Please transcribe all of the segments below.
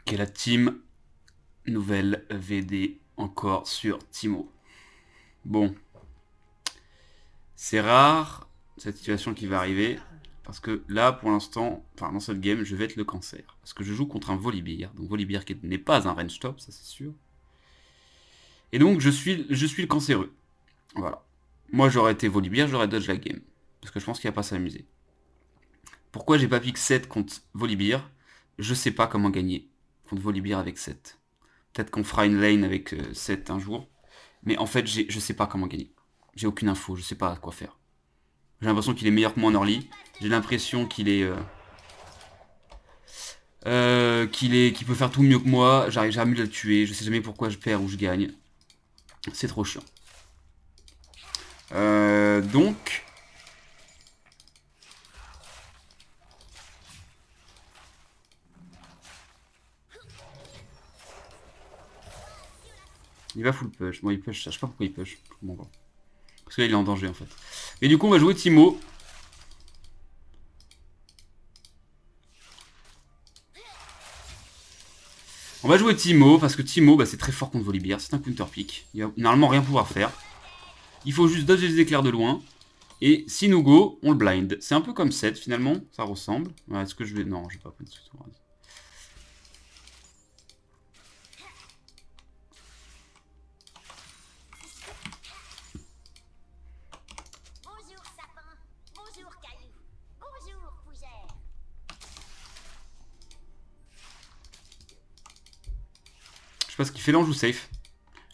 Ok, la team, nouvelle VD encore sur Timo. Bon, c'est rare cette situation qui va arriver, parce que là, pour l'instant, enfin dans cette game, je vais être le cancer. Parce que je joue contre un Volibear, donc Volibear qui n'est pas un range top, ça c'est sûr. Et donc je suis le cancéreux. Voilà. Moi j'aurais été Volibear, j'aurais dodge la game. Parce que je pense qu'il va pas s'amuser. Pourquoi j'ai pas pick 7 contre Volibear? Je sais pas comment gagner contre Volibear avec 7. Peut-être qu'on fera une lane avec 7 un jour. Mais en fait, je sais pas comment gagner. J'ai aucune info, je sais pas quoi faire. J'ai l'impression qu'il est meilleur que moi en early. J'ai l'impression qu'il peut faire tout mieux que moi. J'arrive jamais à le tuer. Je sais jamais pourquoi je perds ou je gagne. C'est trop chiant. Donc, il va full push. Bon, il push, je sais pas pourquoi il push. Bon, bon. Parce que là, il est en danger en fait. Et du coup, on va jouer Timo. On va jouer Timo parce que Timo, bah, c'est très fort contre Volibear. C'est un counter pick. Il va normalement rien pouvoir faire. Il faut juste dodger les éclairs de loin. Et si nous go, on le blind. C'est un peu comme 7 finalement, ça ressemble. Est-ce que je vais... Non, je vais pas prendre ce tour. Bonjour sapin, bonjour caillou, bonjour fougère. Je sais pas ce qu'il fait là, on joue safe.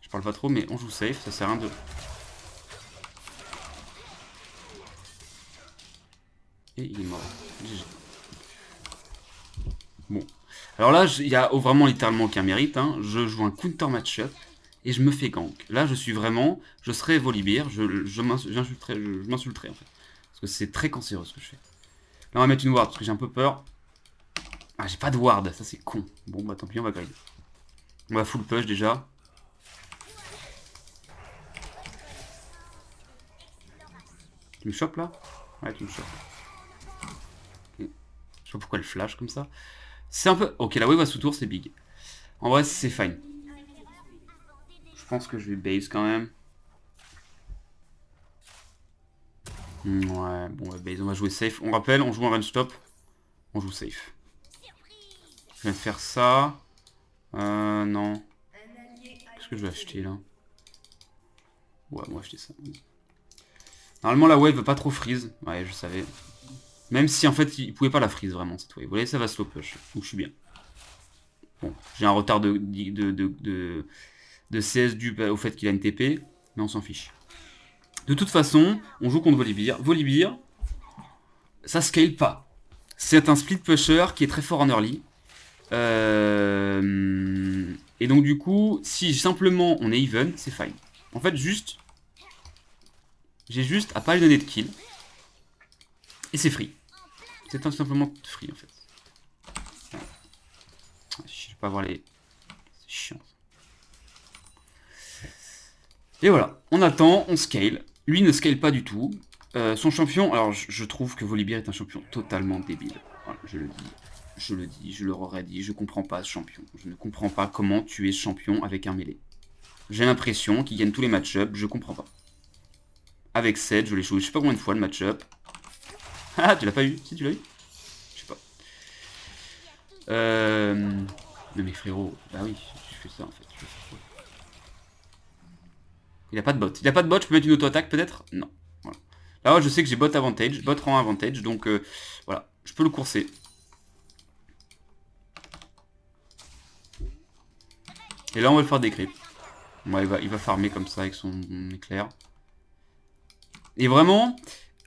Je parle pas trop, mais on joue safe, ça sert à rien de... Et il est mort. GG. Bon. Alors là, il y a vraiment littéralement aucun mérite. Hein. Je joue un counter match-up et je me fais gank. Là, je suis vraiment... Je serais Volibear, je m'insulterais en fait. Parce que c'est très cancéreux ce que je fais. Là, on va mettre une ward parce que j'ai un peu peur. Ah, j'ai pas de ward, ça c'est con. Bon, bah tant pis, on va griller. On va full push déjà. Tu me chopes là? Ouais, tu me chopes. Okay. Je sais pas pourquoi elle flash comme ça. C'est un peu... Ok, la wave à sous-tour, c'est big. En vrai, c'est fine. Je pense que je vais base quand même. Ouais, bon, base, on va jouer safe. On rappelle, on joue un range stop. On joue safe. Je viens de faire ça. Non. Qu'est-ce que je vais acheter là? Ouais, on va acheter ça. Normalement, la wave va pas trop freeze. Ouais, je savais. Même si en fait, il pouvait pas la freeze vraiment cette wave. Vous voyez, ça va slow push. Donc je suis bien. Bon, j'ai un retard de CS dû au fait qu'il a une TP, mais on s'en fiche. De toute façon, on joue contre Volibear. Volibear, ça scale pas. C'est un split pusher qui est très fort en early. Et donc du coup, si simplement on est even, c'est fine. En fait, j'ai juste à pas lui donner de kill. Et c'est free. C'est tout simplement free en fait. Voilà. Je vais pas avoir les... C'est chiant. Et voilà, on attend, on scale. Lui ne scale pas du tout. Son champion, alors je trouve que Volibear est un champion totalement débile. Voilà, je le dis, je le redis, je comprends pas ce champion. Je ne comprends pas comment tu es champion avec un mêlé. J'ai l'impression qu'il gagne tous les match-ups, je comprends pas. Avec 7, je l'ai joué je sais pas combien de fois le match-up. Ah, tu l'as pas eu? Si, tu l'as eu? Je sais pas. Non mais frérot, bah oui, je fais ça en fait. Il a pas de bot. Il a pas de bot, je peux mettre une auto-attaque peut-être? Non. Voilà. Là, je sais que j'ai bot avantage, bot rend avantage, donc voilà, je peux le courser. Et là, on va le faire des creeps. Ouais, il va farmer comme ça avec son éclair. Et vraiment,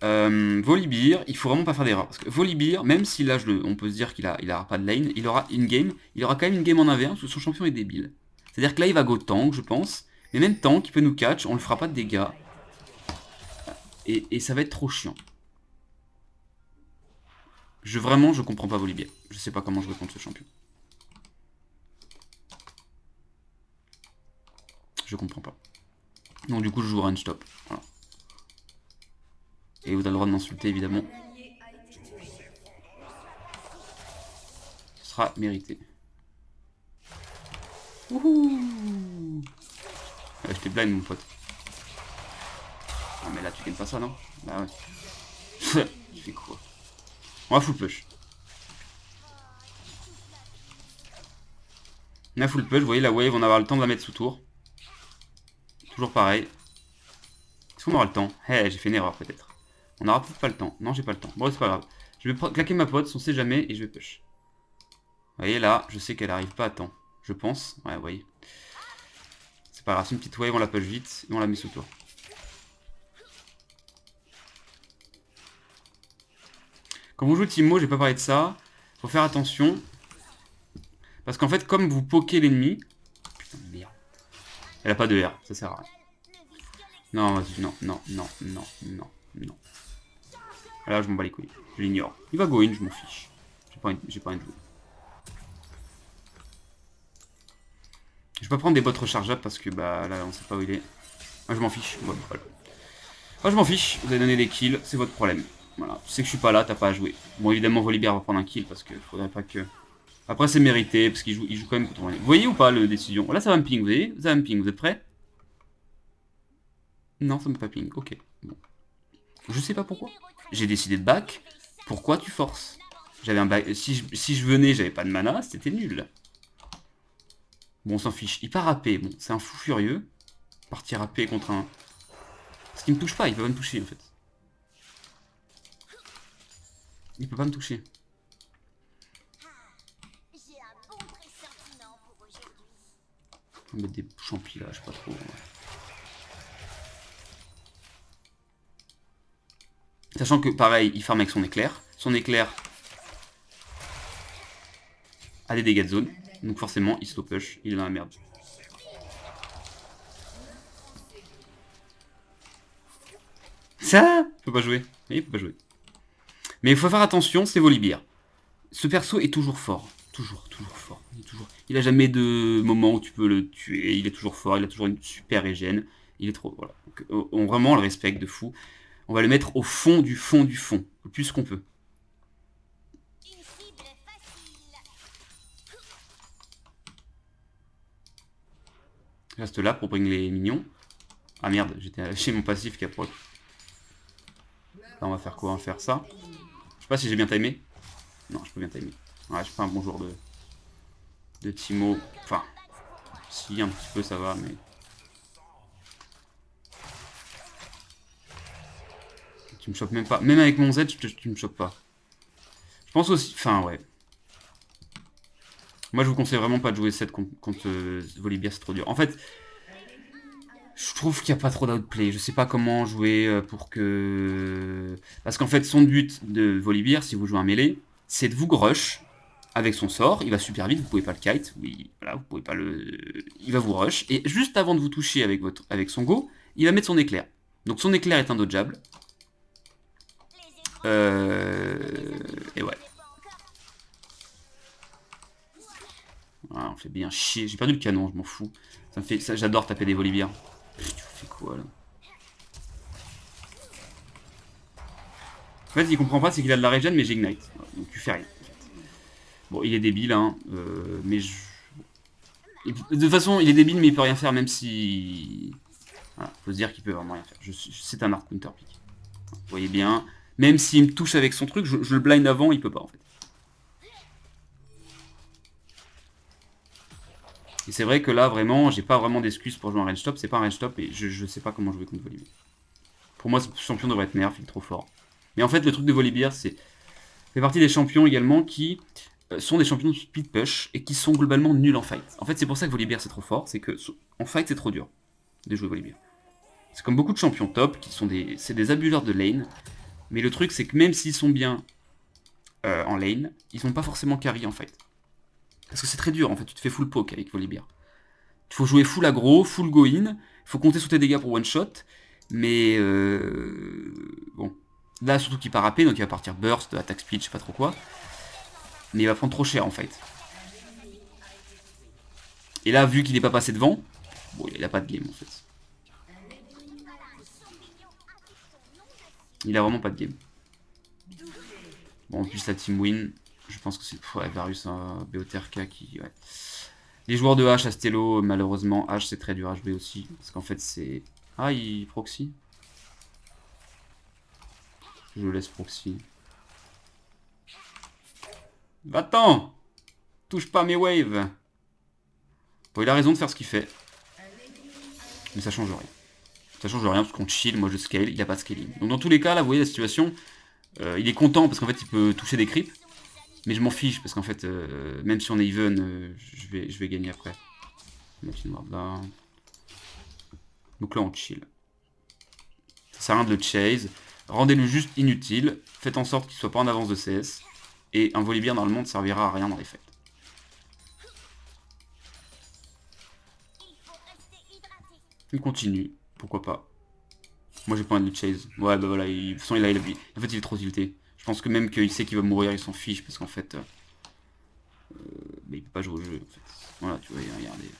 Volibear, il faut vraiment pas faire d'erreur. Parce que Volibear, même si là, on peut se dire qu'il aura pas de lane, il aura une game, il aura quand même une game en 1v1 parce que son champion est débile. C'est-à-dire que là, il va go tank, je pense. Mais même tank, il peut nous catch, on le fera pas de dégâts. Et ça va être trop chiant. Vraiment, je comprends pas Volibear. Je sais pas comment jouer contre ce champion. Je comprends pas. Donc du coup, je joue range stop. Voilà. Et vous avez le droit de m'insulter, évidemment. Ce sera mérité. Wouhou. Je t'ai blind mon pote. Ah mais là tu gagnes pas ça non? Bah ouais. Tu fais quoi? On va full push. On a full push, vous voyez la wave, on va avoir le temps de la mettre sous tour. Toujours pareil. Est-ce qu'on aura le temps? Eh, j'ai fait une erreur peut-être. On aura peut-être pas le temps. Non, j'ai pas le temps. Bon, c'est pas grave. Je vais claquer ma pote, on sait jamais, et je vais push. Vous voyez là, je sais qu'elle arrive pas à temps. Je pense. Ouais, vous voyez. C'est pas grave, c'est une petite wave, on la push vite, et on la met sous tour. Quand vous jouez Timo, j'ai pas parlé de ça. Faut faire attention. Parce qu'en fait, comme vous pokez l'ennemi... Putain de merde. Elle a pas de R, ça sert à rien. Non, vas-y, non, non, non, non, non, non. Là, je m'en bats les couilles. Je l'ignore. Il va go in, je m'en fiche. J'ai pas envie de jouer. Je vais pas prendre des bots rechargeables parce que bah là, on sait pas où il est. Moi, je m'en fiche. Bon, voilà. Moi, je m'en fiche. Vous avez donné des kills, c'est votre problème. Voilà. Tu sais que je suis pas là, t'as pas à jouer. Bon, évidemment, Volibear va prendre un kill parce que faudrait pas que... Après, c'est mérité parce qu'il joue quand même contre moi. Vous voyez ou pas le décision? Là, ça va me ping, vous voyez? Ça va me ping, vous êtes prêts? Non, ça me pas ping. Ok. Bon. Je sais pas pourquoi. J'ai décidé de back. Pourquoi tu forces? J'avais un back. Si je venais, j'avais pas de mana, c'était nul. Bon, on s'en fiche. Il part AP. Bon, c'est un fou furieux. Partir AP contre un... Parce qu'il me touche pas, il peut pas me toucher en fait. Il peut pas me toucher. J'ai un bon pressentiment pour aujourd'hui. On va mettre des champis là, je sais pas trop. Sachant que pareil, il farm avec son éclair. Son éclair a des dégâts de zone. Donc forcément, il slow push, il est dans la merde. Ça, il peut pas jouer. Il peut pas jouer. Mais il faut faire attention, c'est Volibear. Ce perso est toujours fort. Toujours fort. Il a jamais de moment où tu peux le tuer. Il est toujours fort, il a toujours une super régène. Il est trop... Voilà. Donc, vraiment, on le respecte de fou. On va le mettre au fond du fond du fond. Le plus qu'on peut. Une cible facile. Je reste là pour bring les minions. Ah merde, j'étais chez mon passif qui a proc. Là, on va faire quoi? On va faire ça. Je sais pas si j'ai bien timé. Non, je peux bien timer. Ouais, je suis pas un bon joueur de Timo. Enfin, si, un petit peu ça va, mais... Tu me chopes même pas. Même avec mon Z, tu me chopes pas. Je pense aussi... Enfin, ouais. Moi, je vous conseille vraiment pas de jouer 7 contre Volibear, c'est trop dur. En fait, je trouve qu'il n'y a pas trop d'outplay. Je sais pas comment jouer pour que... Parce qu'en fait, son but de Volibear, si vous jouez un mêlée, c'est de vous rush avec son sort. Il va super vite, vous pouvez pas le kite. Oui, voilà, vous pouvez pas le... Il va vous rush. Et juste avant de vous toucher avec son go, il va mettre son éclair. Donc son éclair est indodgeable. Et ouais. Ah, on fait bien chier. J'ai perdu le canon, je m'en fous. Ça me fait... J'adore taper des Volibear. Tu fais quoi là? En fait, il comprend pas, c'est qu'il a de la régène, mais j'ignite. Donc tu fais rien. En fait. Bon, il est débile, hein. Mais je... De toute façon, il est débile, mais il peut rien faire, même si... Voilà, faut se dire qu'il peut vraiment rien faire. C'est un hard counter pick. Vous voyez bien. Même s'il me touche avec son truc, je le blind avant, il peut pas en fait. Et c'est vrai que là, vraiment, j'ai pas vraiment d'excuses pour jouer un range top. C'est pas un range top et je sais pas comment jouer contre Volibear. Pour moi, ce champion devrait être nerf, il est trop fort. Mais en fait, le truc de Volibear, c'est... fait partie des champions également qui sont des champions de speed push et qui sont globalement nuls en fight. En fait, c'est pour ça que Volibear c'est trop fort, c'est que en fight c'est trop dur de jouer Volibear. C'est comme beaucoup de champions top qui sont des abuseurs de lane. Mais le truc, c'est que même s'ils sont bien en lane, ils sont pas forcément carry en fight. Parce que c'est très dur, en fait, tu te fais full poke avec Volibear. Il faut jouer full aggro, full go in, il faut compter sur tes dégâts pour one shot, mais bon. Là, surtout qu'il part AP, donc il va partir burst, attack speed, je sais pas trop quoi. Mais il va prendre trop cher en fight. Et là, vu qu'il n'est pas passé devant, bon, il a pas de game en fait. Il a vraiment pas de game. Bon, en plus la team win, je pense que c'est... Ouais, Varus, BOTRK qui... Ouais. Les joueurs de H, Astello, malheureusement, H c'est très dur à jouer aussi. Parce qu'en fait c'est... Ah, il proxy. Je laisse proxy. Va-t'en! Touche pas mes waves! Bon, il a raison de faire ce qu'il fait. Mais ça change rien. Ça change rien parce qu'on chill, moi je scale, il a pas de scaling. Donc dans tous les cas, là, vous voyez la situation. Il est content parce qu'en fait il peut toucher des creeps. Mais je m'en fiche parce qu'en fait, même si on est even, je vais gagner après. Mettre une ward là. Donc là on chill. Ça sert à rien de le chase. Rendez-le juste inutile. Faites en sorte qu'il soit pas en avance de CS. Et un Volibear normalement ne servira à rien dans les fêtes. Il continue, pourquoi pas. Moi j'ai pas envie de le chase. Ouais bah voilà, de toute façon il a en fait il est trop tilté. Je pense que même qu'il sait qu'il va mourir, il s'en fiche parce qu'en fait... mais il peut pas jouer au jeu en fait. Voilà, tu vois, regardez.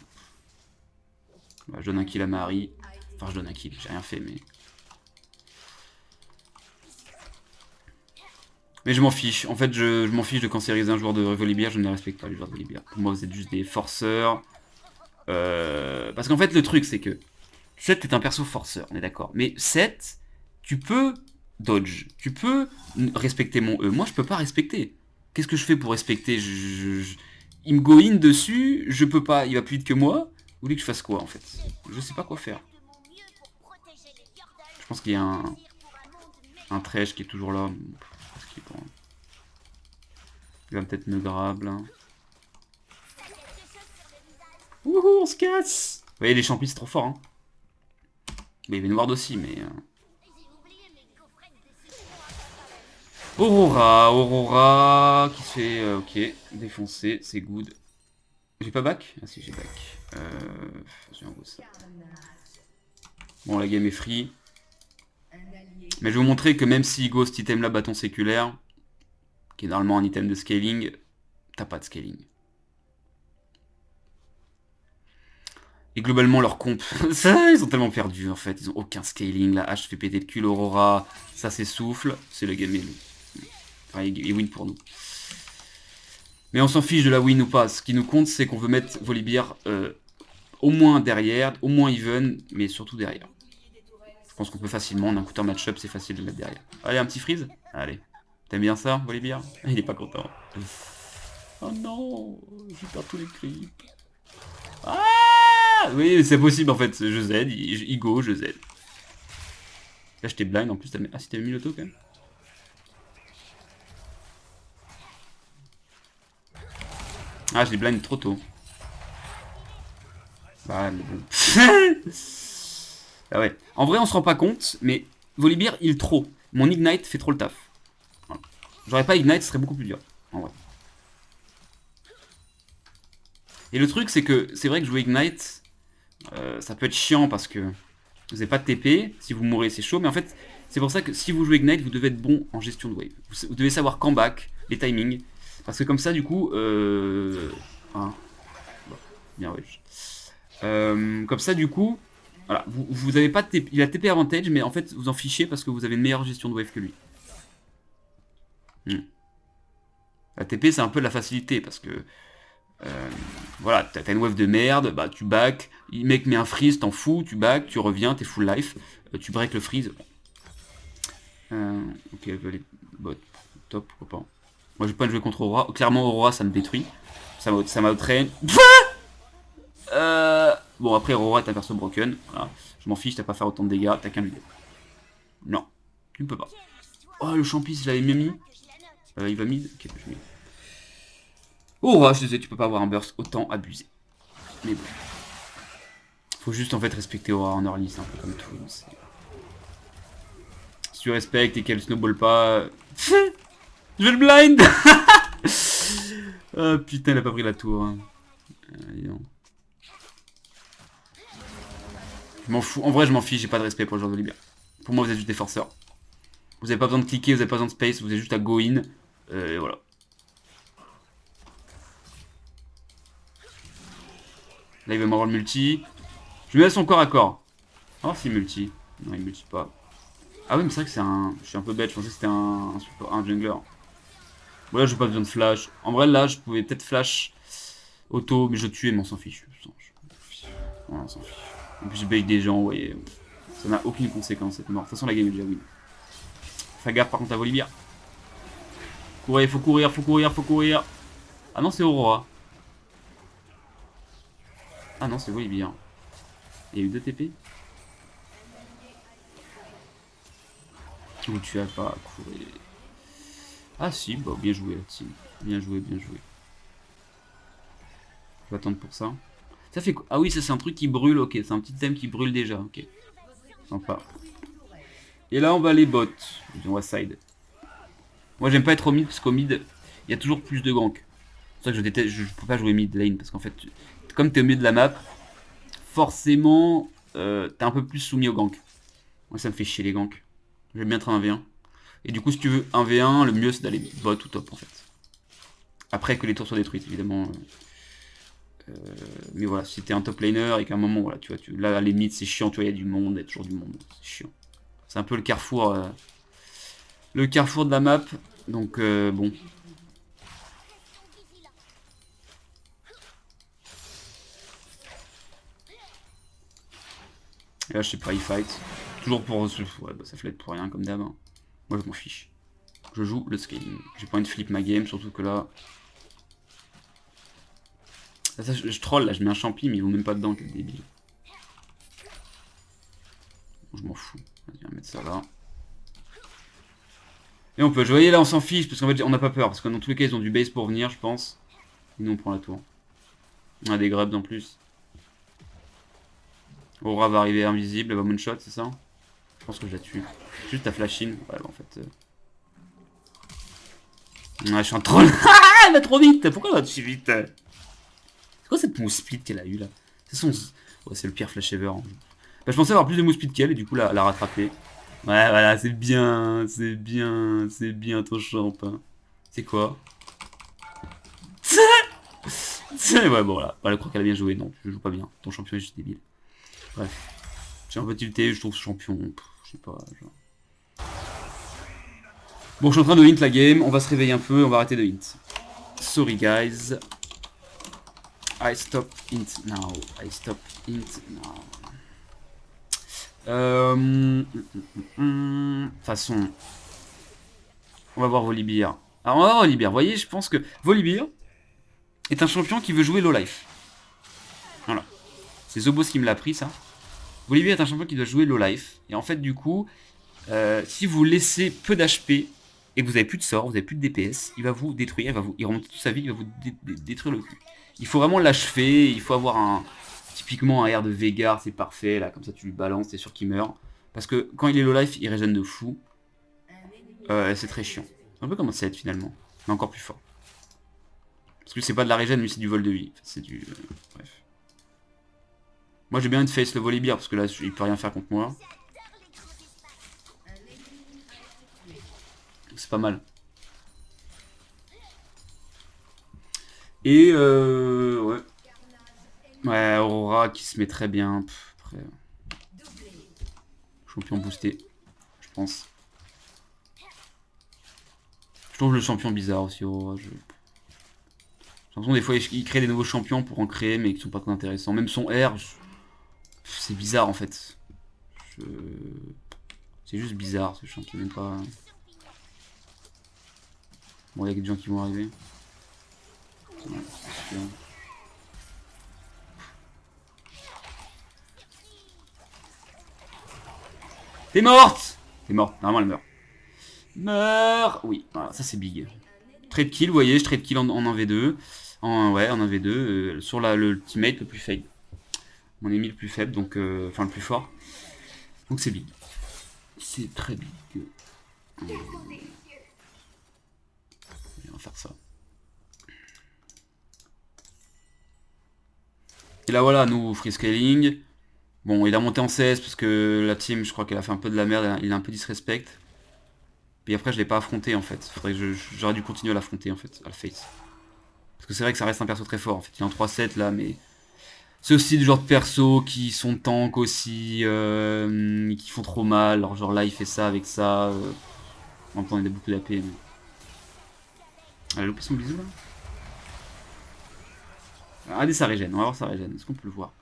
Voilà, je donne un kill à Marie. Enfin je donne un kill, j'ai rien fait mais... Mais je m'en fiche. En fait, je m'en fiche de cancériser un joueur de Volibear. Je ne les respecte pas, les joueurs de Volibear. Pour moi, vous êtes juste des forceurs. Parce qu'en fait, le truc, c'est que Seth est un perso forceur, on est d'accord. Mais Seth, tu peux dodge. Tu peux respecter mon E. Moi, je peux pas respecter. Qu'est-ce que je fais pour respecter Il me go in dessus, je peux pas. Il va plus vite que moi. Vous voulez que je fasse quoi, en fait? Je sais pas quoi faire. Je pense qu'il y a un Thresh qui est toujours là. Il va peut-être me grab là. Wouhou, on se casse! Vous voyez, les champis c'est trop fort. Hein. Mais il y avait une ward aussi, mais... Aurora qui se fait, ok, défoncer, c'est good. J'ai pas back? Ah si, j'ai back. Ça. Bon, la game est free. Mais je vais vous montrer que même si go cet item là, bâton séculaire, qui est normalement un item de scaling, t'as pas de scaling. Et globalement, leur comp, ça, ils sont tellement perdus en fait. Ils ont aucun scaling. La hache fait péter le cul. L'Aurora, ça s'essouffle. C'est le game est enfin, il win pour nous. Mais on s'en fiche de la win ou pas. Ce qui nous compte, c'est qu'on veut mettre Volibear au moins derrière, au moins even, mais surtout derrière. Je pense qu'on peut facilement, en un counter match-up, c'est facile de le mettre derrière. Allez, un petit freeze. Allez. T'aimes bien ça, Volibear? Il est pas content. Oh non, j'ai perdu tous les creeps. Ah! Oui, c'est possible en fait. Je Z, il go, je Z. Là, j'étais blind en plus. Ah, si t'avais mis l'auto quand même. Ah, j'ai blind trop tôt. Bah, mais bon. Ah ouais. En vrai, on se rend pas compte, mais Volibear, il trop. Mon Ignite fait trop le taf. Voilà. J'aurais pas Ignite, ce serait beaucoup plus dur. En vrai. Et le truc, c'est que c'est vrai que jouer Ignite, ça peut être chiant parce que vous n'avez pas de TP. Si vous mourrez, c'est chaud. Mais en fait, c'est pour ça que si vous jouez Ignite, vous devez être bon en gestion de wave. Vous devez savoir quand back, les timings. Parce que comme ça, du coup... Hein. Bon, bien, ouais. Comme ça, du coup... Voilà, vous avez pas de TP. Il a TP avantage, mais en fait, vous en fichez parce que vous avez une meilleure gestion de wave que lui. La TP, c'est un peu de la facilité parce que... voilà, t'as une wave de merde, bah tu back, le mec met un freeze, t'en fous, tu back, tu reviens, t'es full life, tu break le freeze. Ok, les bots, top, pourquoi pas. Moi j'ai pas joué contre Aurora, clairement Aurora ça me détruit, ça m'a outrain. Bon après Aurora est un perso broken, voilà. Je m'en fiche, t'as pas à faire autant de dégâts, t'as qu'un vidéo. Non, tu ne peux pas. Oh le champi, je l'avais mieux mis. Il va mid, ok, je mets. Oh, je sais, tu peux pas avoir un burst autant abusé. Mais bon. Faut juste en fait respecter Aura en early, c'est un peu comme tout. Si tu respectes et qu'elle snowball pas... Je vais le blind. Oh putain, elle a pas pris la tour. Hein. Je m'en fous. En vrai, je m'en fiche, j'ai pas de respect pour le genre de Volibear. Pour moi, vous êtes juste des forceurs. Vous avez pas besoin de cliquer, vous avez pas besoin de space, vous avez juste à go in. Et voilà. Là, il va m'avoir le multi. Je me mets son corps à corps. Oh, si multi. Non, il multi pas. Ah oui, mais c'est vrai que c'est un... Je suis un peu bête, je pensais que c'était un jungler. Bon, là, j'ai pas besoin de flash. En vrai, là, je pouvais peut-être flash Auto, mais je tuais, mais on s'en fiche. On s'en fiche. En plus, je bait des gens, vous voyez. Ça n'a aucune conséquence cette mort. De toute façon, la game est déjà win. Fais gaffe par contre à Volibear. Courez, faut courir, faut courir, faut courir. Ah non, c'est Aurora. Ah non, c'est Volibear. Il y a eu 2 TP. Ou tu as pas couru. Ah si, bah bien joué la team. Bien joué, bien joué. Je vais attendre pour ça. Ça fait quoi? Ah oui, ça c'est un truc qui brûle, ok. C'est un petit thème qui brûle déjà, ok. Sympa. Et là on va aller bot. On va side. Moi j'aime pas être au mid parce qu'au mid, il y a toujours plus de gank. C'est pour ça que je déteste, je peux pas jouer mid lane parce qu'en fait, comme t'es au milieu de la map, forcément, t'es un peu plus soumis au gank. Moi ça me fait chier les ganks. J'aime bien être un 1v1. Et du coup si tu veux 1v1, le mieux c'est d'aller bot ou top en fait. Après que les tours soient détruites évidemment. Mais voilà, si t'es un top laner et qu'à un moment, voilà, tu vois, là, à la limite, c'est chiant, tu vois, il y a du monde, il y a toujours du monde, c'est chiant. C'est un peu le carrefour de la map, donc bon. Et là, je sais pas, il fight. Toujours pour... Ouais, bah, ça flatte pour rien, comme d'hab. Hein. Moi, je m'en fiche. Je joue le scaling. J'ai pas envie de flip ma game, surtout que là... Ça, je troll, là, je mets un champi, mais il vaut même pas dedans, quel débile. Bon, je m'en fous. Vas-y, on va mettre ça là. Et on peut, je voyais là, on s'en fiche, parce qu'en fait, on n'a pas peur, parce que dans tous les cas, ils ont du base pour venir, je pense. Et nous, on prend la tour. On a des grabs en plus. Aura va arriver invisible, elle va moonshot, c'est ça? Je pense que je la tue. Juste à flash in. Ouais, bah, en fait... Ouais, je suis un troll. Elle va trop vite. Pourquoi elle va si vite? C'est quoi cette move speed qu'elle a eu là? C'est son... Ouais, c'est le pire flash ever. Hein. Bah, je pensais avoir plus de move speed qu'elle et du coup la rattraper. Ouais, voilà, c'est bien, c'est bien, c'est bien ton champ. Hein. C'est quoi? Ouais, bon, voilà. Bah, elle croit qu'elle a bien joué. Non, je joue pas bien. Ton champion est juste débile. Bref. J'ai un peu tilté, je trouve ce champion. Je sais pas. Genre... Bon, je suis en train de hint la game. On va se réveiller un peu. On va arrêter de hint. Sorry, guys. I stop int now. I stop int now. De toute façon, on va voir Volibear. Alors, on va voir Volibear. Vous voyez, je pense que Volibear est un champion qui veut jouer low life. Voilà. C'est Zobos qui me l'a appris, ça. Volibear est un champion qui doit jouer low life. Et en fait, du coup, si vous laissez peu d'HP et que vous avez plus de sort, vous avez plus de DPS, il va vous détruire, il remonte toute sa vie, il va vous détruire le cul. Il faut vraiment l'achever, il faut avoir un... Typiquement un air de Veigar, c'est parfait, là, comme ça tu lui balances, t'es sûr qu'il meurt. Parce que quand il est low life, il régène de fou. C'est très chiant. C'est un peu comme un 7 finalement, mais encore plus fort. Parce que c'est pas de la régène, mais c'est du vol de vie. C'est du... bref. Moi j'ai bien une face le Volibear, parce que là, il peut rien faire contre moi. C'est pas mal. Et ouais. Ouais, Aurora qui se met très bien. Pff, après, champion boosté, je pense. Je trouve le champion bizarre aussi, Aurora. J'ai l'impression des fois il crée des nouveaux champions pour en créer, mais qui sont pas très intéressants. Même son R, c'est bizarre en fait. C'est juste bizarre ce champion, même pas. Bon, il y a des gens qui vont arriver. Ouais, c'est sûr. T'es morte! T'es morte, normalement elle meurt. Meurt! Oui, voilà, ça c'est big. Trade kill, vous voyez, je trade kill en 1v2. Ouais, en 1v2, sur le teammate le plus faible. Mon ennemi le plus faible, donc enfin le plus fort. Donc c'est big. C'est très big. On va faire ça. Et là voilà, nous, free scaling. Bon, il a monté en CS parce que la team, je crois qu'elle a fait un peu de la merde, il a un peu disrespect. Puis après, je l'ai pas affronté en fait. J'aurais dû continuer à l'affronter en fait, à le face. Parce que c'est vrai que ça reste un perso très fort en fait. Il est en 3-7 là, mais c'est aussi du genre de perso qui sont tank aussi, qui font trop mal. Alors, genre là, il fait ça avec ça. En même temps, il a beaucoup d'AP. Mais... Elle a loupé son bisou là. Regardez sa régène, on va voir sa régène. Est-ce qu'on peut le voir?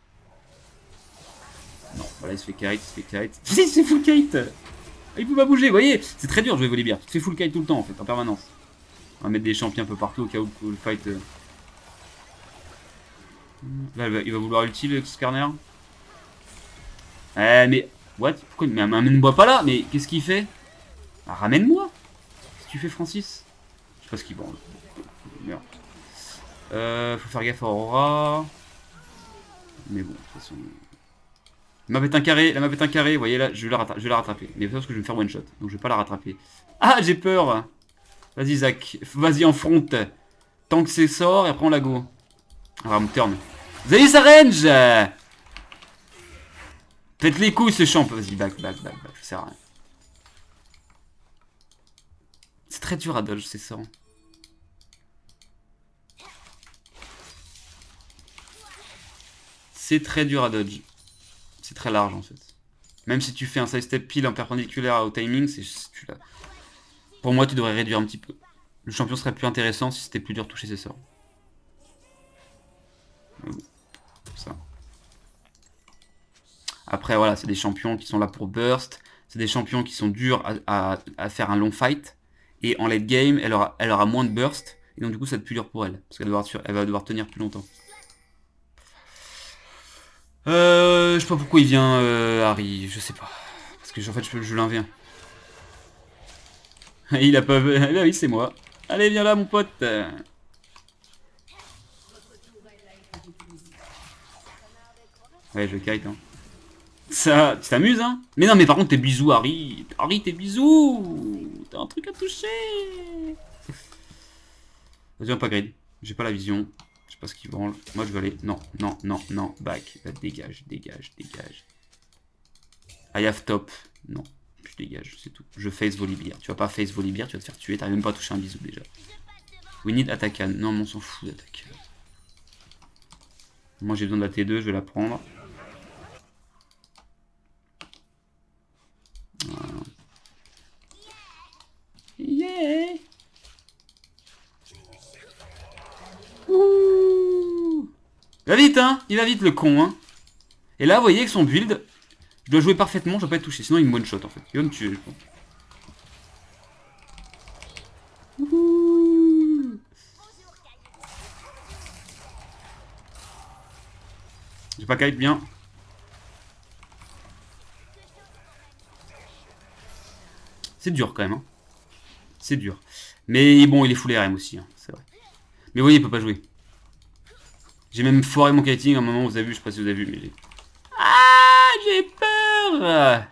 Non, voilà, il se fait kite, il se fait kite. Si, c'est full kite. Il peut pas bouger, vous voyez. C'est très dur de jouer Volibear. Tu te fais full kite tout le temps, en fait, en permanence. On va mettre des champions un peu partout au cas où le fight... Là, il va vouloir ulti, le Skarner. Mais... What? Pourquoi? Mais amène-moi pas là. Mais qu'est-ce qu'il fait? Ah, ramène-moi. Qu'est-ce que tu fais, Francis? Je sais pas ce qu'il branle. Merde. Faut faire gaffe à Aurora. Mais bon, de toute façon... La map est un carré, vous voyez là, je vais la rattraper. Mais parce que je vais me faire one shot, donc je vais pas la rattraper. Ah, j'ai peur. Vas-y Zach, vas-y en front. Tant que c'est sort et après on la go. Ah, me turn. Vous avez sa range. Faites les couilles ce champ. Vas-y, back, ça sert à rien. C'est très dur à dodge ces sorts. C'est très dur à dodge. C'est très large en fait. Même si tu fais un sidestep pile en perpendiculaire au timing, pour moi tu devrais réduire un petit peu. Le champion serait plus intéressant si c'était plus dur de toucher ses sorts. Ça. Après voilà, c'est des champions qui sont là pour burst. C'est des champions qui sont durs à faire un long fight. Et en late game, elle aura moins de burst. Et donc du coup ça va être plus dur pour elle. Parce qu'elle va devoir tenir plus longtemps. Je sais pas pourquoi il vient Harry, je sais pas. Parce que en fait je l'inviens. Il a pas... Ah oui c'est moi. Allez viens là mon pote. Ouais je kite hein. Ça, tu t'amuses hein. Mais non mais par contre t'es bisous Harry. Harry t'es bisous. T'as un truc à toucher. Vas-y on pas grid. J'ai pas la vision. Je sais pas ce qu'il branle. Moi je vais aller... Non. Back. Là, dégage. I have top. Non. Je dégage, c'est tout. Je face Volibear. Tu vas pas face Volibear, tu vas te faire tuer. T'arrives même pas à toucher un bisou déjà. We need Attacan. Non, mais on s'en fout d'attaque. Moi j'ai besoin de la T2, je vais la prendre. Voilà. Yeah. Ouh. Il va vite, hein. Il va vite, le con, hein. Et là, vous voyez que son build, je dois jouer parfaitement, je dois pas être touché. Sinon, il me one-shot, en fait. Il va me tuer, je pense. Ouh. J'ai pas kite bien. C'est dur, quand même, hein. C'est dur. Mais bon, il est full RM aussi, hein, c'est vrai. Mais vous voyez, il peut pas jouer. J'ai même foiré mon kiting à un moment, vous avez vu, je sais pas si vous avez vu, mais j'ai... Ah, j'ai peur.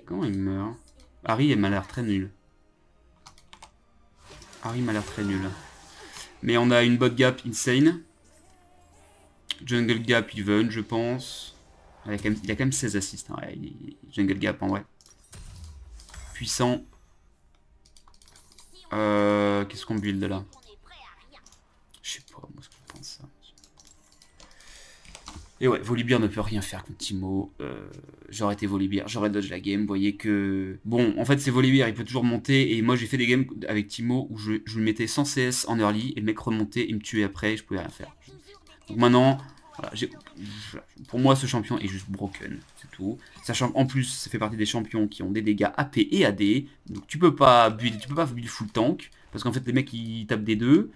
Comment il meurt? Harry m'a l'air très nul. Harry m'a l'air très nul. Mais on a une bot gap insane. Jungle gap even, je pense. Il a quand même 16 assists. Hein. Ouais, jungle gap en vrai. Puissant. Qu'est-ce qu'on build là? Je sais pas, moi ce que je pense ça. Et ouais, Volibear ne peut rien faire contre Teemo. J'aurais été Volibear, j'aurais dodge la game. Vous voyez que... Bon, en fait c'est Volibear, il peut toujours monter. Et moi j'ai fait des games avec Teemo où je le mettais sans CS en early. Et le mec remontait, il me tuait après et je pouvais rien faire. Donc maintenant, voilà, pour moi ce champion est juste broken. C'est tout. Sachant qu'en plus, ça fait partie des champions qui ont des dégâts AP et AD. Donc tu peux pas build full tank. Parce qu'en fait les mecs ils tapent des deux.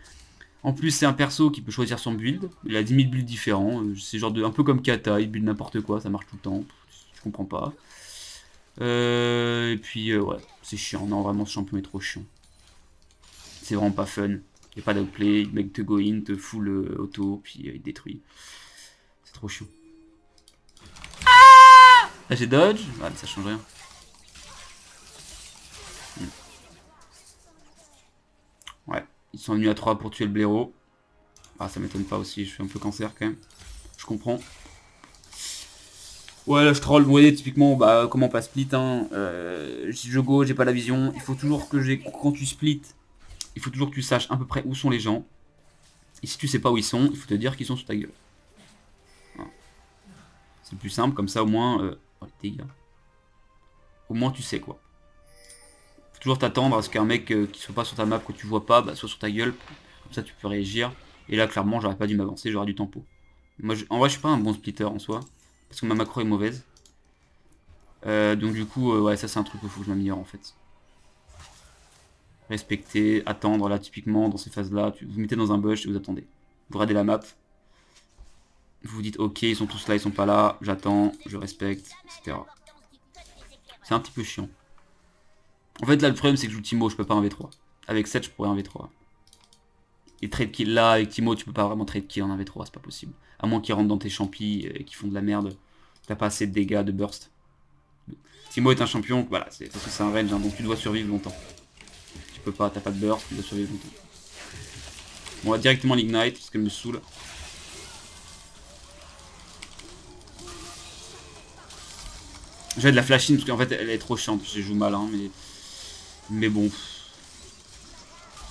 En plus, c'est un perso qui peut choisir son build. Il a 10 000 builds différents. C'est genre un peu comme Kata, il build n'importe quoi, ça marche tout le temps. Je comprends pas. Et puis, ouais, c'est chiant. Non, vraiment, ce champion est trop chiant. C'est vraiment pas fun. Il n'y a pas d'outplay, le mec te go in, te full auto, puis il détruit. C'est trop chiant. Ah là, j'ai dodge. Ouais, mais ça change rien. Ouais. Ils sont venus à 3 pour tuer le blaireau. Ah, ça m'étonne pas aussi, je suis un peu cancer quand même. Je comprends. Ouais, là je troll, vous voyez typiquement bah, comment on passe split. Hein. Si je go, j'ai pas la vision. Il faut toujours que quand tu split, il faut toujours que tu saches à peu près où sont les gens. Et si tu sais pas où ils sont, il faut te dire qu'ils sont sur ta gueule. Voilà. C'est le plus simple, comme ça au moins... Oh, les dégâts. Au moins tu sais quoi. Faut toujours t'attendre à ce qu'un mec qui soit pas sur ta map, que tu vois pas, bah, soit sur ta gueule. Comme ça tu peux réagir. Et là clairement j'aurais pas dû m'avancer, j'aurais du tempo. Moi en vrai je suis pas un bon splitter en soi. Parce que ma macro est mauvaise. Donc du coup ouais ça c'est un truc où il faut que je m'améliore en fait. Respecter, attendre là typiquement dans ces phases là. Vous mettez dans un bush et vous attendez. Vous regardez la map. Vous vous dites ok ils sont tous là, ils sont pas là. J'attends, je respecte, etc. C'est un petit peu chiant. En fait là le problème c'est que je joue Timo, je peux pas un V3. Avec 7 je pourrais un V3. Et trade kill là avec Timo tu peux pas vraiment trade kill en 1v3, c'est pas possible. À moins qu'ils rentrent dans tes champis et qu'ils font de la merde. T'as pas assez de dégâts de burst. Timo est un champion, voilà, parce que c'est un range, hein, donc tu dois survivre longtemps. Tu peux pas, t'as pas de burst, tu dois survivre longtemps. Bon, on va directement l'ignite parce qu'elle me saoule. J'ai de la flashine parce qu'en fait elle est trop chiante, je joue mal, hein, mais bon.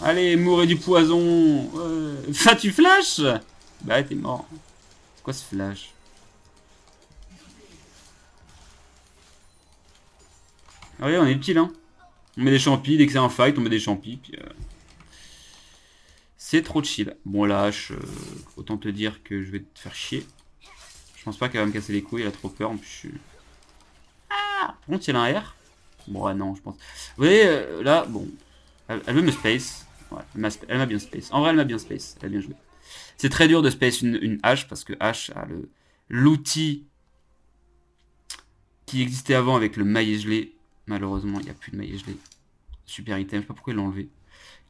Allez, mourrez du poison. Ça tu flash? Bah t'es mort. Quoi ce flash? Ah ouais, on est utile, hein. On met des champis, dès que c'est un fight, on met des champis, puis c'est trop chill. Bon, là, autant te dire que je vais te faire chier. Je pense pas qu'elle va me casser les couilles, elle a trop peur, en plus je suis... Ah! Par contre, il y a un R. Bon, ouais, non, je pense... Vous voyez, là, bon... Elle veut me space. Ouais, elle m'a bien space. En vrai, elle m'a bien space. Elle a bien joué. C'est très dur de space une H, parce que H a l'outil qui existait avant avec le maillet gelé. Malheureusement, il n'y a plus de maillet gelé. Super item, je sais pas pourquoi il l'a enlevé.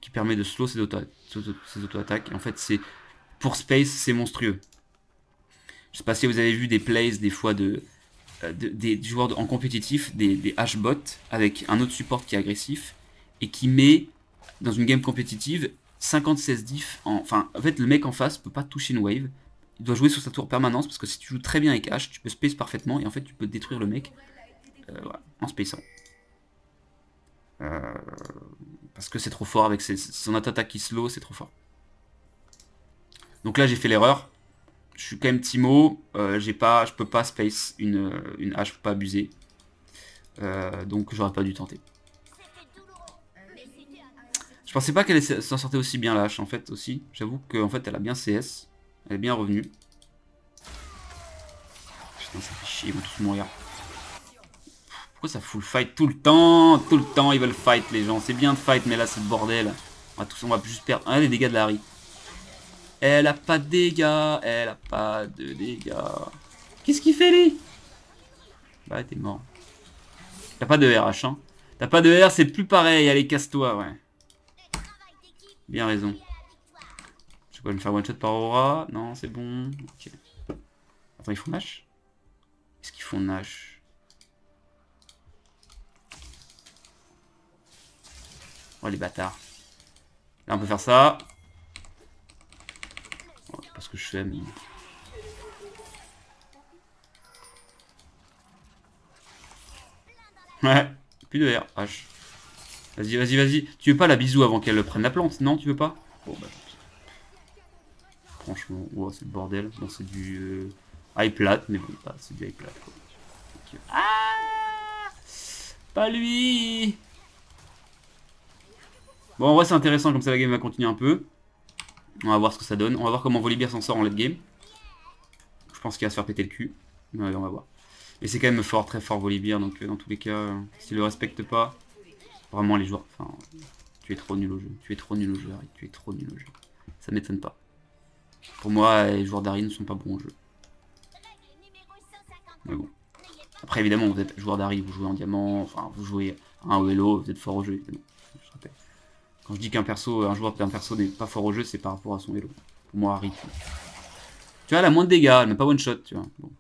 Qui permet de slow ses auto-attaques. Et en fait, c'est pour space, c'est monstrueux. Je sais pas si vous avez vu des plays des fois des joueurs en compétitif, des H-bots avec un autre support qui est agressif et qui met dans une game compétitive 50-16 diff. Enfin, en fait, le mec en face peut pas toucher une wave. Il doit jouer sur sa tour permanence parce que si tu joues très bien avec H, tu peux space parfaitement et en fait, tu peux détruire le mec voilà, en spaceant. Parce que c'est trop fort avec son attaque qui slow, c'est trop fort. Donc là j'ai fait l'erreur. Je suis quand même Timo, je peux pas space une hache, je peux pas abuser. Donc j'aurais pas dû tenter. Je pensais pas qu'elle s'en sortait aussi bien la hache en fait aussi. J'avoue qu'en fait elle a bien CS. Elle est bien revenue. Putain ça fait chier, ils vont tous mourir. Pourquoi ça full fight tout le temps? Tout le temps ils veulent fight les gens. C'est bien de fight mais là c'est le bordel. On va juste perdre. Ah les dégâts de Larry. Elle a pas de dégâts. Elle a pas de dégâts. Qu'est-ce qu'il fait lui? Bah t'es mort. T'as pas de RH hein. T'as pas de R c'est plus pareil. Allez casse-toi ouais. Bien raison. Je vais me faire one shot par Aura. Non c'est bon. Ok. Attends ils font Nash? Est-ce qu'ils font Nash? Oh les bâtards. Là on peut faire ça. Oh, c'est pas ce que je fais mais... Ouais, plus de R, H. Vas-y, vas-y, vas-y. Tu veux pas la bisou avant qu'elle prenne la plante? Non, tu veux pas? Bon bah... Franchement, oh, c'est le bordel. Bon, c'est du high plat, mais bon, bah, c'est du high plat quoi. Okay. Ah, pas lui. Bon, en vrai, c'est intéressant, comme ça la game va continuer un peu. On va voir ce que ça donne. On va voir comment Volibear s'en sort en late game. Je pense qu'il va se faire péter le cul. Ouais, on va voir. Mais c'est quand même fort, très fort Volibear, donc dans tous les cas, s'il le respecte pas, vraiment les joueurs, enfin, tu es trop nul au jeu. Tu es trop nul au jeu, Harry. Tu es trop nul au jeu. Ça m'étonne pas. Pour moi, les joueurs d'Harry ne sont pas bons au jeu. Mais bon. Après, évidemment, vous êtes joueur d'Harry, vous jouez en diamant, enfin, vous jouez à un Hello, vous êtes fort au jeu, évidemment. Je rappelle. Quand je dis qu'un joueur d'un perso n'est pas fort au jeu, c'est par rapport à son Hello. Pour moi, Harry, tu vois, elle a moins de dégâts, elle met pas one shot, tu vois. Bon.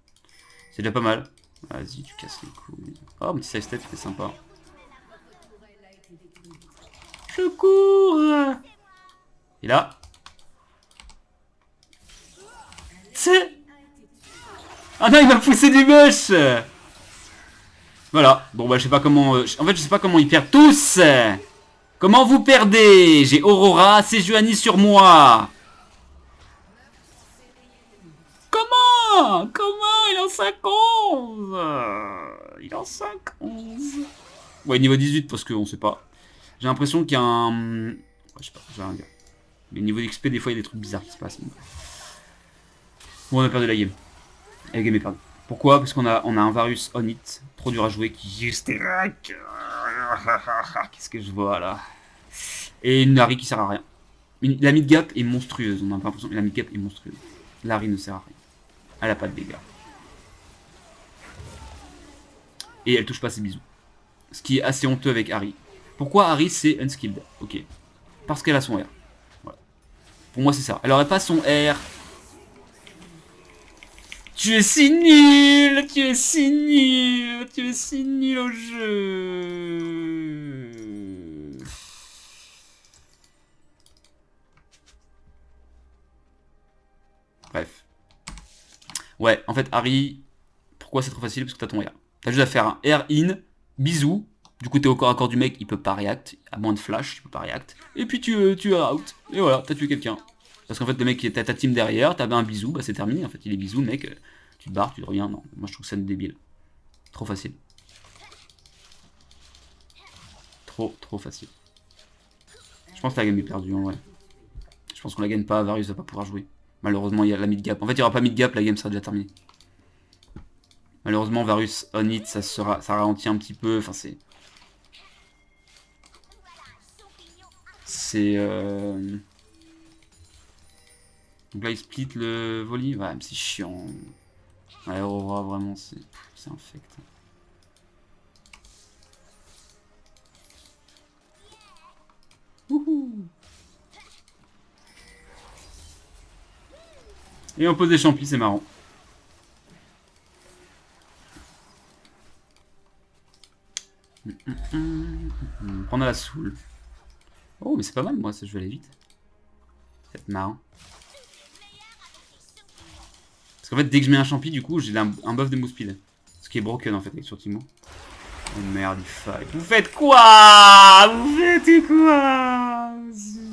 C'est déjà pas mal. Vas-y, tu casses les couilles. Oh, mon petit side step, c'était sympa. Je cours. Et là. C'est... Ah non, il m'a poussé du bush. Voilà. Bon, bah, je sais pas comment... en fait, je sais pas comment ils perdent tous. Comment vous perdez? J'ai Aurora, Sejuani sur moi. Comment? Il est en 5-11. Il est en 5-11. Ouais, niveau 18, parce qu'on sait pas. J'ai l'impression qu'il y a un... Ouais, je sais pas, j'ai rien dire. Mais niveau d'XP, des fois, il y a des trucs bizarres qui se passent. Bon, on a perdu la game. La game est perdue. Pourquoi? Parce qu'on a un Varus on hit, trop dur à jouer, qui juste... Qu'est-ce que je vois là? Et une Larry qui sert à rien. La mid gap est monstrueuse, on a pas l'impression que la mid gap est monstrueuse. Larry ne sert à rien. Elle a pas de dégâts. Et elle touche pas ses bisous. Ce qui est assez honteux avec Harry. Pourquoi Harry c'est unskilled? Ok. Parce qu'elle a son R. Voilà. Pour moi c'est ça. Elle aurait pas son R. Tu es si nul! Tu es si nul! Tu es si nul au jeu! Bref. Ouais, en fait, Harry, pourquoi c'est trop facile? Parce que t'as ton R. T'as juste à faire un R in, bisous. Du coup, t'es au corps à corps du mec, il peut pas react. À moins de flash, il peut pas react. Et puis tu es out. Et voilà, t'as tué quelqu'un. Parce qu'en fait, le mec, t'as ta team derrière, t'avais un bisou, bah c'est terminé. En fait, il est bisou, le mec. Tu te barres, tu reviens. Non, moi je trouve ça débile. Trop facile. Trop facile. Je pense que la game est perdue en vrai. Je pense qu'on la gagne pas, Varus va pas pouvoir jouer. Malheureusement, il y a la mid gap. En fait, il y aura pas mid gap, la game sera déjà terminée. Malheureusement, Varus on hit, ça ralentit un petit peu. Enfin, donc là, il split le volley. Ouais, mais c'est chiant. Ouais, Aurora, vraiment, c'est infect. Wouhou. Et on pose des champis, c'est marrant. On a la soul. Oh, mais c'est pas mal, moi, ça, je vais aller vite. Ça va être marrant. Parce qu'en fait, dès que je mets un champi, du coup, j'ai un buff de move speed. Ce qui est broken, en fait, avec sur Timo. Oh merde, il fight. Vous faites quoi? Vous faites quoi?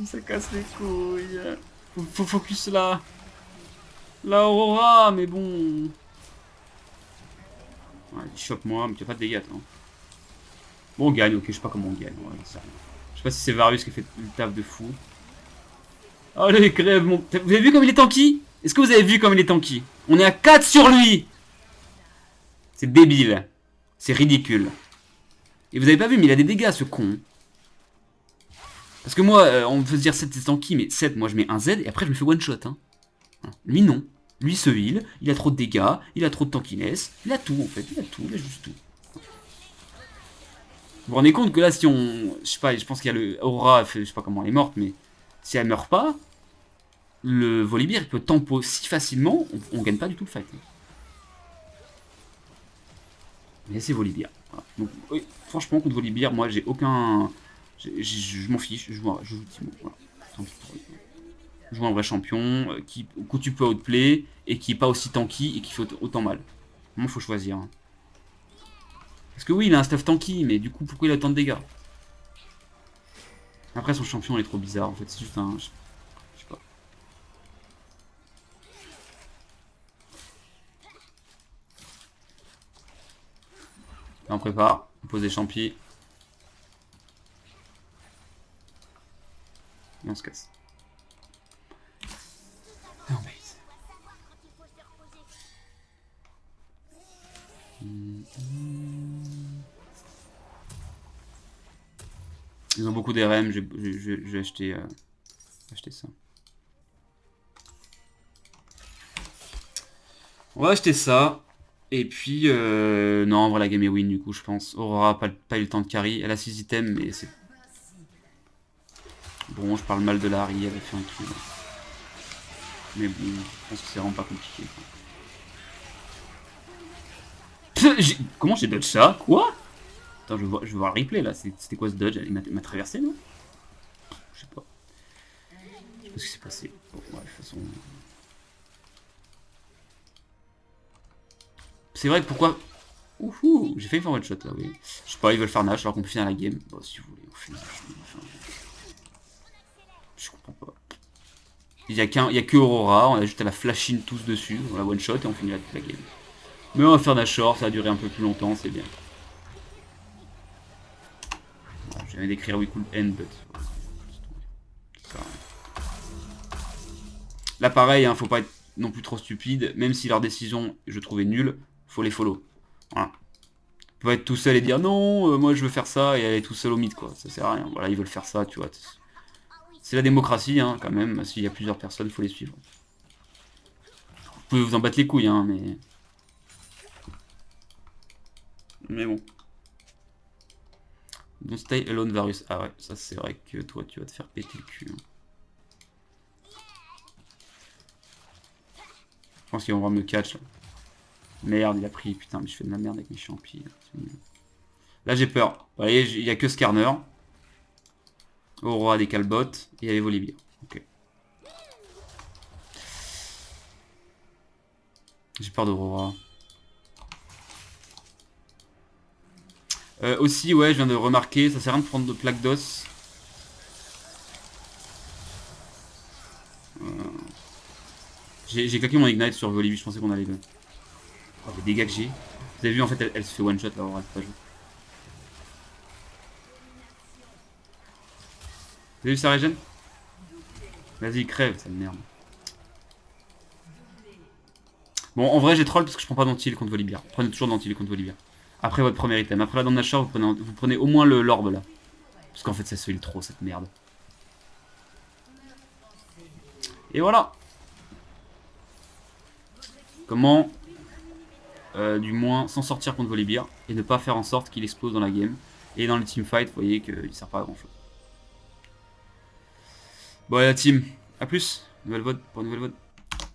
Ça casse les couilles. Faut focus là. La Aurora, mais bon. Ouais, chope-moi, mais tu as pas de dégâts, toi. Bon, on gagne, ok, je sais pas comment on gagne. Ouais, ça... Je sais pas si c'est Varus qui a fait le taf de fou. Allez, crève mon... Vous avez vu comme il est tanky? Est-ce que vous avez vu comme il est tanky? On est à 4 sur lui. C'est débile. C'est ridicule. Et vous avez pas vu, mais il a des dégâts, ce con. Parce que moi, on peut se dire 7 c'est tanky, mais 7, moi je mets un Z et après je me fais one shot. Hein. Lui, non. Lui se heal, il a trop de dégâts, il a trop de tankiness, il a tout en fait, il a juste tout. Vous vous rendez compte que là, si on... Je sais pas, je pense qu'il y a le... Aura, je sais pas comment elle est morte, mais si elle meurt pas, le Volibear, il peut tempo si facilement, on gagne pas du tout le fight. Mais c'est Volibear. Voilà. Donc, oui, franchement, contre Volibear, moi, j'ai aucun... Je m'en fiche, je joue Timo. Voilà. Je joue un vrai champion, que tu peux outplay, et qui est pas aussi tanky, et qui fait autant mal. Moi, faut choisir. Hein. Parce que oui, il a un stuff tanky, mais du coup, pourquoi il a autant de dégâts? Après, son champion, il est trop bizarre, en fait. C'est juste un... Je sais pas. Là, on prépare. On pose des champis. Et on se casse. Et on base. Ils ont beaucoup d'RM, je vais acheter ça. On va acheter ça. Et puis, non, en vrai, la game est win du coup, je pense. Aurora pas eu le temps de carry. Elle a 6 items, mais c'est... Bon, je parle mal de Larry, elle a fait un kill. Mais bon, je pense que c'est vraiment pas compliqué. Comment j'ai dodge ça? Quoi? Attends, je veux voir le replay là. C'était quoi ce dodge? Il m'a traversé, non? Je sais pas. Je sais pas ce qui s'est passé. Bon, ouais, de toute façon. C'est vrai que pourquoi. Ouhou, j'ai failli faire one shot là, oui. Je sais pas, ils veulent faire Nash alors qu'on peut finir la game. Bon, si vous voulez, on fait Nash. Je comprends pas. Il y a que Aurora, on a juste à la flash in tous dessus, on la one shot et on finit la game. Mais on va faire Nash short, ça va durer un peu plus longtemps, c'est bien. Bon, j'avais d'écrire we could end, but... Ça... Là pareil, hein, faut pas être non plus trop stupide. Même si leur décision, je trouvais nulle, faut les follow. Voilà. Faut pas être tout seul et dire non, moi je veux faire ça et aller tout seul au mythe quoi. Ça sert à rien. Voilà, ils veulent faire ça, tu vois. C'est la démocratie, hein, quand même. S'il y a plusieurs personnes, faut les suivre. Vous pouvez vous en battre les couilles, hein, mais... Mais bon. Don't stay alone, Varus. Ah ouais, ça c'est vrai que toi, tu vas te faire péter le cul. Hein. Je pense qu'ils vont voir me catch, là. Merde, il a pris. Putain, mais je fais de la merde avec mes champis. Là, j'ai peur. Vous voyez, il n'y a que Skarner. Aurora des Calbottes. Et il y avait Volibear. Ok. J'ai peur d'Aurora. Aussi, ouais, je viens de remarquer, ça sert à rien de prendre de plaques d'os. J'ai claqué mon ignite sur Volibear, je pensais qu'on allait le... Oh, les dégâts que j'ai. Vous avez vu, en fait, elle se fait one shot là, Aurora, c'est pas joué. Vous avez vu sa régène? Vas-y, crève, ça me merde. Bon, en vrai, j'ai troll parce que je prends pas d'antil contre Volibear. Prenez toujours d'antil contre Volibear. Après votre premier item. Après la dent Nashor, vous prenez au moins l'orbe là. Parce qu'en fait, ça se heal trop cette merde. Et voilà. Comment, du moins, s'en sortir contre Volibear et ne pas faire en sorte qu'il explose dans la game. Et dans le teamfight, vous voyez qu'il sert pas à grand chose. Bon, allez, la team. A plus. Nouvelle VOD pour une nouvelle VOD.